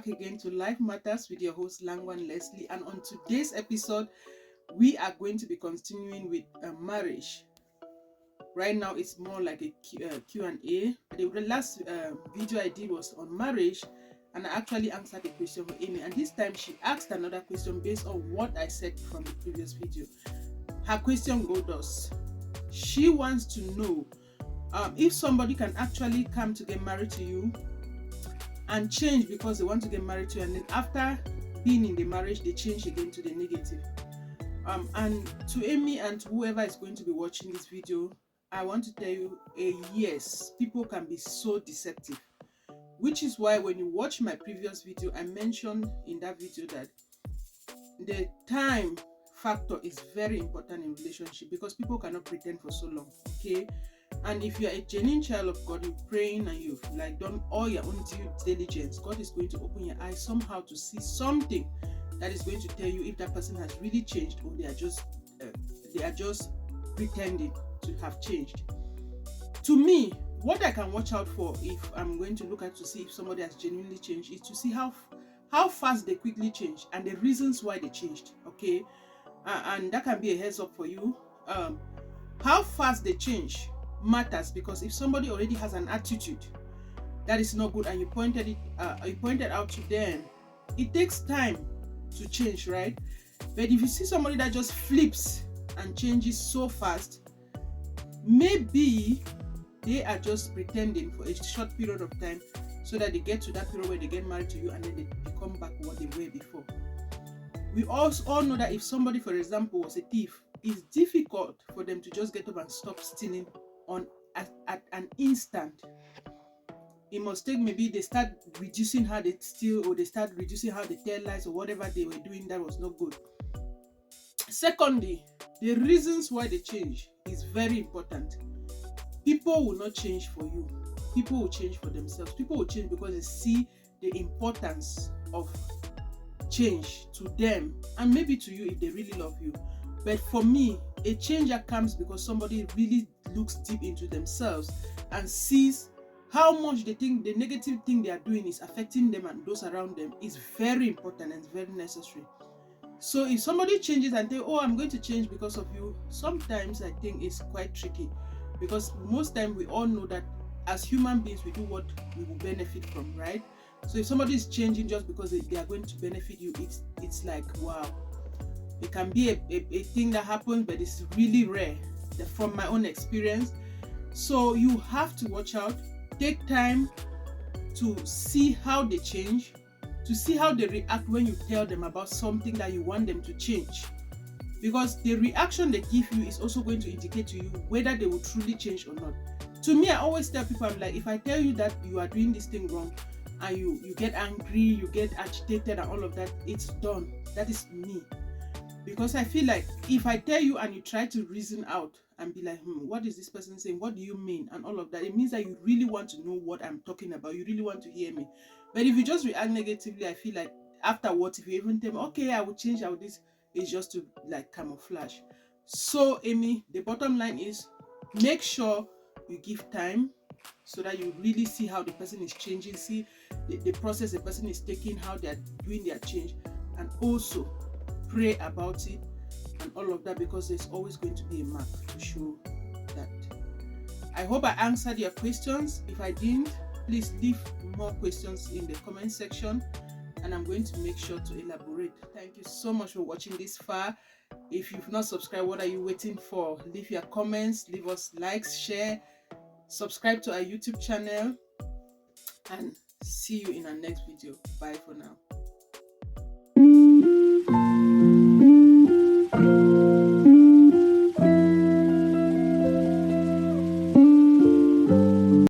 back again to Life Matters with your host Langwan Leslie, and on today's episode we are going to be continuing with marriage. Right now it's more like a Q&A. The last video I did was on marriage, and I actually answered a question for Amy, and this time she asked another question based on what I said from the previous video. Her question goes thus: she wants to know if somebody can actually come to get married to you and change because they want to get married to you, and then after being in the marriage they change again to the negative. And to Amy and to whoever is going to be watching this video, I want to tell you, yes, people can be so deceptive, which is why when you watch my previous video, I mentioned in that video that the time factor is very important in relationship, because people cannot pretend for so long, okay? And if you're a genuine child of God, you're praying and you've done all your own due diligence, God is going to open your eyes somehow to see something that is going to tell you if that person has really changed, or they are just pretending to have changed. To me, what I can watch out for if I'm going to look at to see if somebody has genuinely changed is to see how fast they quickly change and the reasons why they changed, okay? And that can be a heads up for you. How fast they change matters, because if somebody already has an attitude that is not good and you pointed out to them, it takes time to change, right? But if you see somebody that just flips and changes so fast, maybe they are just pretending for a short period of time so that they get to that period where they get married to you and then they become back what they were before. We also all know that if somebody, for example, was a thief, it's difficult for them to just get up and stop stealing at an instant. It must take, maybe they start reducing how they steal, or they start reducing how they tell lies, or whatever they were doing that was not good. Secondly, the reasons why they change is very important. People will not change for you. People will change for themselves. People will change because they see the importance of change to them, and maybe to you if they really love you. But for me, a change that comes because somebody really looks deep into themselves and sees how much they think the negative thing they are doing is affecting them and those around them is very important and very necessary. So if somebody changes and say, oh, I'm going to change because of you, sometimes I think it's quite tricky, because most time we all know that as human beings we do what we will benefit from, right? So if somebody is changing just because they are going to benefit you, it's like, wow. It can be a thing that happens, but it's really rare from my own experience. So you have to watch out. Take time to see how they change, to see how they react when you tell them about something that you want them to change. Because the reaction they give you is also going to indicate to you whether they will truly change or not. To me, I always tell people, I'm like, if I tell you that you are doing this thing wrong and you get angry, you get agitated and all of that, it's done. That is me. Because I feel like if I tell you and you try to reason out and be like, what is this person saying? What do you mean? And all of that, it means that you really want to know what I'm talking about. You really want to hear me. But if you just react negatively, I feel like afterwards, if you even tell me, okay, I will change, I will this, it's just to like camouflage. So Amy, the bottom line is, make sure you give time so that you really see how the person is changing, see the process the person is taking, how they are doing their change, and also pray about it and all of that, because there's always going to be a mark to show that. I hope I answered your questions. If I didn't, please leave more questions in the comment section and I'm going to make sure to elaborate. Thank you so much for watching this far. If you've not subscribed, what are you waiting for? Leave your comments, leave us likes, share, subscribe to our YouTube channel, and see you in our next video. Bye for now.